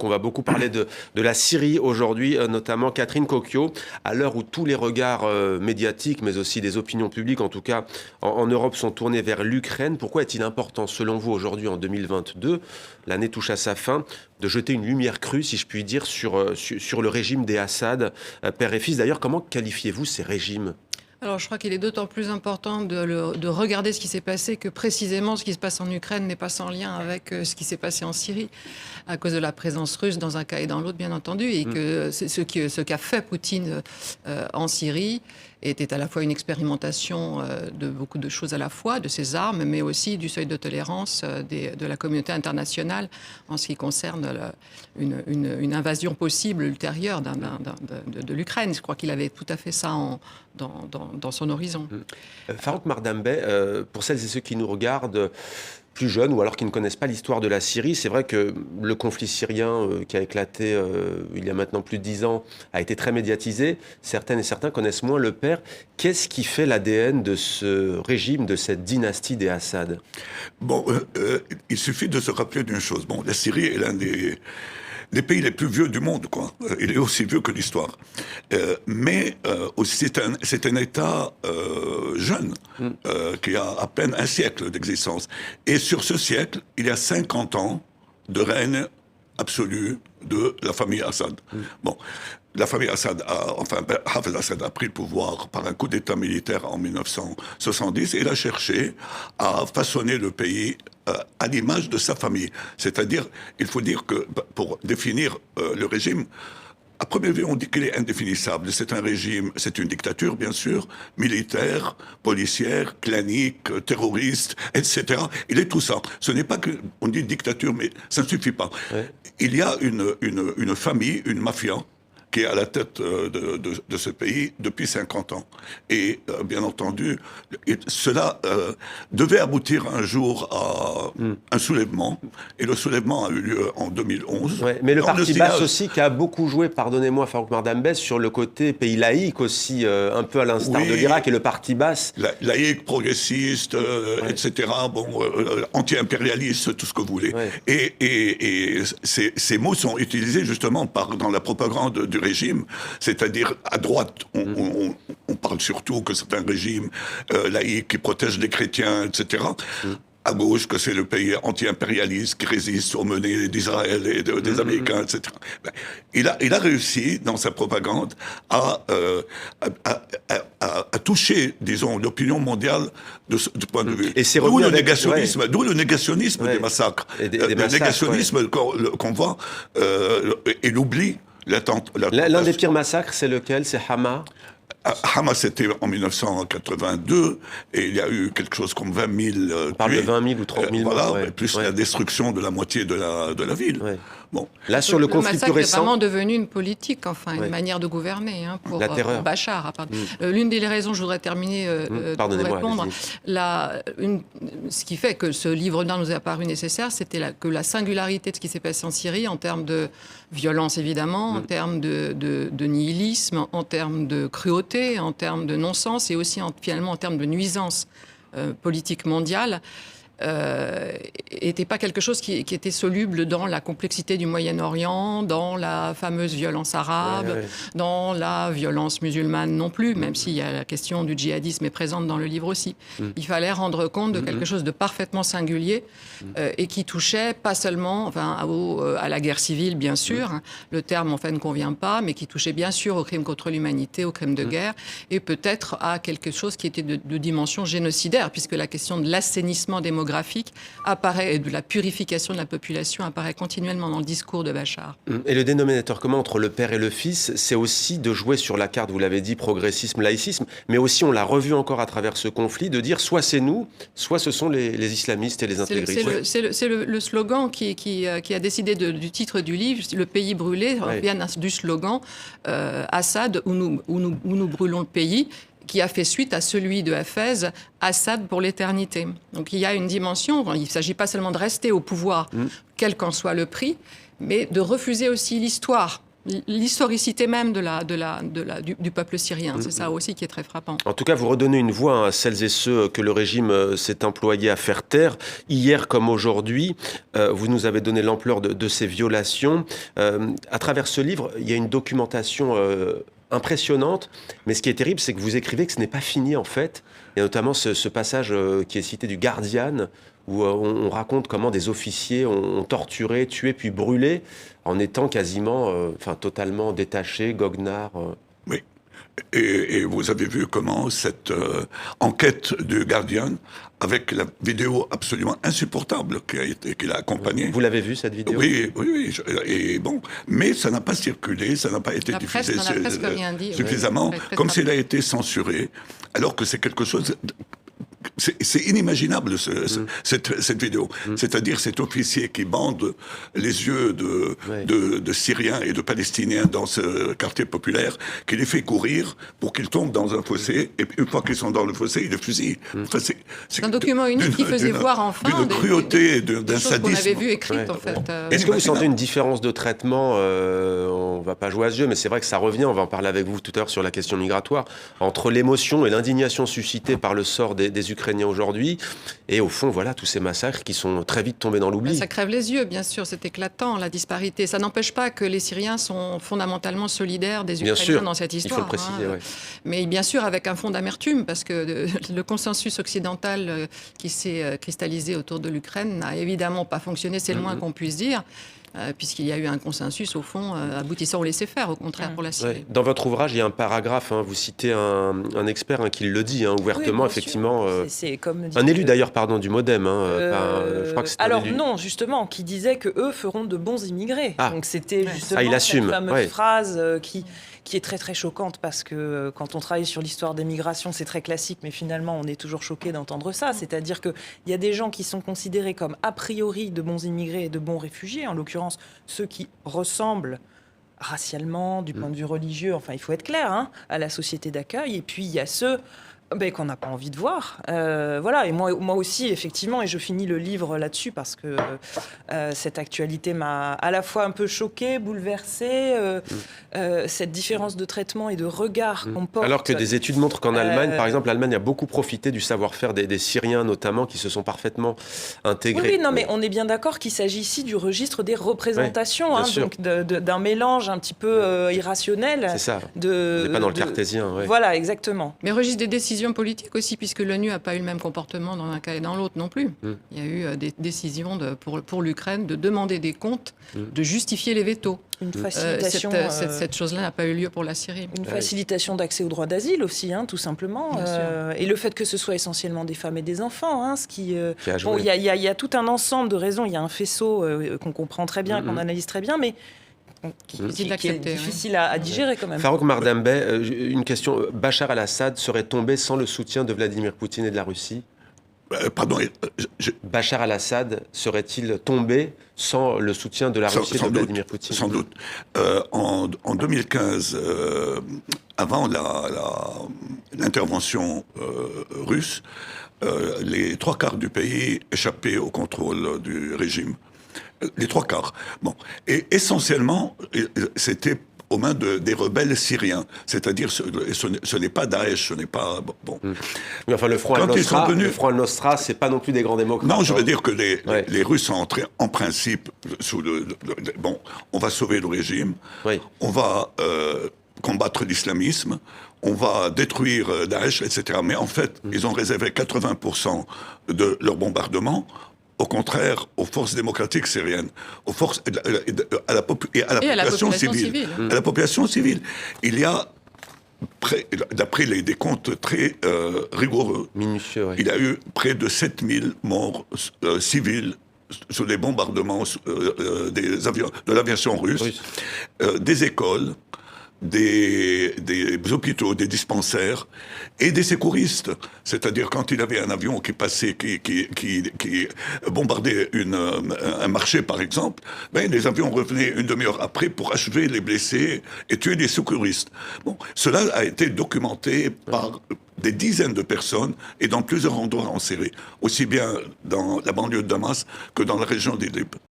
qu'on va beaucoup parler de la Syrie aujourd'hui, notamment Catherine Cocchio, à l'heure où tous les regards médiatiques, mais aussi des opinions publiques, en tout cas en Europe, sont tournés vers l'Ukraine. Pourquoi est-il important, selon vous, aujourd'hui, en 2022, l'année touche à sa fin, de jeter une lumière crue, si je puis dire, sur le régime des Assad, père et fils? D'ailleurs, comment qualifiez-vous ces régimes? Alors, je crois qu'il est d'autant plus important de regarder ce qui s'est passé que précisément ce qui se passe en Ukraine n'est pas sans lien avec ce qui s'est passé en Syrie, à cause de la présence russe dans un cas et dans l'autre, bien entendu, et que ce qu'a fait Poutine en Syrie était à la fois une expérimentation de beaucoup de choses à la fois, de ses armes, mais aussi du seuil de tolérance de la communauté internationale en ce qui concerne une invasion possible ultérieure de l'Ukraine. Je crois qu'il avait tout à fait ça dans son horizon. Farouk Mardambey, pour celles et ceux qui nous regardent, plus jeunes ou alors qui ne connaissent pas l'histoire de la Syrie, c'est vrai que le conflit syrien qui a éclaté il y a maintenant plus de 10 ans a été très médiatisé. Certaines et certains connaissent moins le père. Qu'est-ce qui fait l'ADN de ce régime, de cette dynastie des Assad? Bon, il suffit de se rappeler d'une chose. Bon, la Syrie est l'un des pays les plus vieux du monde, quoi. Il est aussi vieux que l'histoire. Mais aussi c'est un État jeune, qui a à peine un siècle d'existence. Et sur ce siècle, il y a 50 ans de règne absolu de la famille Assad. Bon, la famille Assad Hafez Assad a pris le pouvoir par un coup d'État militaire en 1970 et il a cherché à façonner le pays à l'image de sa famille. C'est-à-dire, il faut dire que pour définir le régime, à première vue, on dit qu'il est indéfinissable. C'est un régime, c'est une dictature, bien sûr, militaire, policière, clanique, terroriste, etc. Il est tout ça. Ce n'est pas que, on dit dictature, mais ça ne suffit pas. Ouais. Il y a une famille, une mafia, qui est à la tête de ce pays depuis 50 ans. Et bien entendu, cela devait aboutir un jour à un soulèvement. Et le soulèvement a eu lieu en 2011. Ouais, mais le parti Baas aussi, qui a beaucoup joué, pardonnez-moi Farouk Mardambey, sur le côté pays laïque aussi, un peu à l'instar de l'Irak, et le parti Baas. Laïque, progressiste, etc., bon, anti-impérialiste, tout ce que vous voulez. Ouais. Et ces mots sont utilisés justement dans la propagande du régime, c'est-à-dire à droite, on parle surtout que c'est un régime laïque qui protège les chrétiens, etc. À gauche, que c'est le pays anti-impérialiste qui résiste aux menées d'Israël et des Américains, etc. Il a réussi, dans sa propagande, à toucher, disons, l'opinion mondiale de ce point de vue. D'où le négationnisme des massacres. Le négationnisme qu'on voit et l'oubli. L'un des pires massacres, c'est lequel? C'est Hama? Hama, c'était en 1982, et il y a eu quelque chose comme 20 000 On parle de 20 000 ou 30 000 voilà, morts, plus la destruction de la moitié de la ville. Ouais. Bon. Là, sur le conflit plus récent... est vraiment devenu une politique, enfin, une manière de gouverner pour Bachar. L'une des raisons, je voudrais terminer pour répondre, ce qui fait que ce livre-là nous est apparu nécessaire, c'était que la singularité de ce qui s'est passé en Syrie, en termes de violence évidemment, en termes de nihilisme, en termes de cruauté, en termes de non-sens, et aussi finalement en termes de nuisance politique mondiale, n'était pas quelque chose qui était soluble dans la complexité du Moyen-Orient, dans la fameuse violence arabe, dans la violence musulmane non plus, même s'il y a la question du djihadisme est présente dans le livre aussi. Il fallait rendre compte de quelque chose de parfaitement singulier et qui touchait pas seulement à la guerre civile, bien sûr, le terme en fait ne convient pas, mais qui touchait bien sûr aux crimes contre l'humanité, aux crimes de guerre, et peut-être à quelque chose qui était de dimension génocidaire, puisque la question de l'assainissement démographique apparaît, et de la purification de la population apparaît continuellement dans le discours de Bachar. Et le dénominateur commun entre le père et le fils, c'est aussi de jouer sur la carte, vous l'avez dit, progressisme, laïcisme, mais aussi, on l'a revu encore à travers ce conflit, de dire soit c'est nous, soit ce sont les islamistes et les intégristes. C'est le slogan qui a décidé du titre du livre, le pays brûlé, vient du slogan Assad, où nous brûlons le pays, qui a fait suite à celui de Hafez, Assad pour l'éternité. Donc il y a une dimension, il ne s'agit pas seulement de rester au pouvoir, quel qu'en soit le prix, mais de refuser aussi l'histoire l'historicité même du peuple syrien. C'est ça aussi qui est très frappant. En tout cas, vous redonnez une voix à celles et ceux que le régime s'est employé à faire taire. Hier comme aujourd'hui, vous nous avez donné l'ampleur de ces violations. À travers ce livre, il y a une documentation impressionnante, mais ce qui est terrible, c'est que vous écrivez que ce n'est pas fini en fait. Il y a notamment ce passage qui est cité du Guardian, où on raconte comment des officiers ont torturé, tué, puis brûlé, en étant quasiment, totalement détachés, goguenards. Oui. Et vous avez vu comment cette enquête du Guardian, avec la vidéo absolument insupportable qui l'a accompagnée. Vous l'avez vu, cette vidéo ? Oui. Et bon, mais ça n'a pas circulé, ça n'a pas été diffusé suffisamment, comme s'il a été censuré, alors que c'est quelque chose... C'est inimaginable cette vidéo. C'est-à-dire cet officier qui bande les yeux de Syriens et de Palestiniens dans ce quartier populaire, qui les fait courir pour qu'ils tombent dans un fossé, et une fois qu'ils sont dans le fossé, il les fusille. Enfin, c'est un document unique qui faisait voir enfin d'une cruauté, d'un sadisme. Qu'on avait vu écrite en fait. Est-ce que vous sentez une différence de traitement on ne va pas jouer à ce jeu, mais c'est vrai que ça revient, on va en parler avec vous tout à l'heure sur la question migratoire, entre l'émotion et l'indignation suscitée par le sort des Ukrainiens aujourd'hui, et au fond, voilà, tous ces massacres qui sont très vite tombés dans l'oubli. Ça crève les yeux, bien sûr, c'est éclatant, la disparité. Ça n'empêche pas que les Syriens sont fondamentalement solidaires des Ukrainiens dans cette histoire. Il faut le préciser, oui. Mais bien sûr, avec un fond d'amertume, parce que le consensus occidental qui s'est cristallisé autour de l'Ukraine n'a évidemment pas fonctionné, c'est le moins qu'on puisse dire. Puisqu'il y a eu un consensus, au fond, aboutissant au laisser-faire, au contraire, pour la Syrie. Ouais. Dans votre ouvrage, il y a un paragraphe, vous citez un expert qui le dit ouvertement, effectivement. C'est comme un élu d'ailleurs, du MoDem. Je crois que c'est alors non, justement, qui disait qu'eux feront de bons immigrés. Donc c'était justement il assume. cette fameuse phrase qui est très très choquante, parce que quand on travaille sur l'histoire des migrations, c'est très classique, mais finalement on est toujours choqué d'entendre ça. C'est-à-dire qu'il y a des gens qui sont considérés comme a priori de bons immigrés et de bons réfugiés, en l'occurrence ceux qui ressemblent racialement, du point de vue religieux, enfin il faut être clair, à la société d'accueil. Et puis il y a ceux qu'on n'a pas envie de voir. Voilà. Et moi aussi, effectivement, et je finis le livre là-dessus, parce que cette actualité m'a à la fois un peu choquée, bouleversée, cette différence de traitement et de regard qu'on porte. Alors que des études montrent qu'en Allemagne, par exemple, l'Allemagne a beaucoup profité du savoir-faire des Syriens, notamment, qui se sont parfaitement intégrés. Oui, non, mais on est bien d'accord qu'il s'agit ici du registre des représentations, donc d'un mélange un petit peu irrationnel. C'est ça. On n'est pas dans le cartésien. Voilà, exactement. Mais registre des décisions politiques aussi, puisque l'ONU n'a pas eu le même comportement dans un cas et dans l'autre non plus. Il y a eu des décisions pour l'Ukraine de demander des comptes, de justifier les vétos. Une facilitation. Cette chose-là n'a pas eu lieu pour la Syrie. Une facilitation d'accès au droit d'asile aussi, tout simplement. Et le fait que ce soit essentiellement des femmes et des enfants, ce qui... il y a tout un ensemble de raisons. Il y a un faisceau qu'on comprend très bien, qu'on analyse très bien, mais... qui est difficile à digérer quand même. Farouk Mardambey, une question. Bachar al-Assad serait tombé sans le soutien de Vladimir Poutine et de la Russie ? Bachar al-Assad serait-il tombé sans le soutien de la Russie et de Vladimir Poutine ? Sans doute. En 2015, avant l'intervention russe, les 3/4 du pays échappaient au contrôle du régime. Les 3/4. Bon. Et essentiellement, c'était aux mains des rebelles syriens. C'est-à-dire, ce n'est pas Daesh, ce n'est pas... Bon. Mais enfin, le Front al-Nosra, c'est pas non plus des grands démocrates. Non, je veux dire que les Russes sont entrés, en principe, sous on va sauver le régime, on va combattre l'islamisme, on va détruire Daesh, etc. Mais en fait, ils ont réservé 80% de leur bombardement au contraire, aux forces démocratiques syriennes, aux forces à la population civile. À la population civile. Il y a, d'après des comptes très rigoureux, minutieux, il y a eu près de 7000 morts civils sous les bombardements de l'aviation russe, des écoles, des hôpitaux, des dispensaires et des secouristes. C'est-à-dire quand il y avait un avion qui passait, qui bombardait un marché par exemple, les avions revenaient une demi-heure après pour achever les blessés et tuer les secouristes. Bon, cela a été documenté par des dizaines de personnes et dans plusieurs endroits en Syrie, aussi bien dans la banlieue de Damas que dans la région d'Idlib.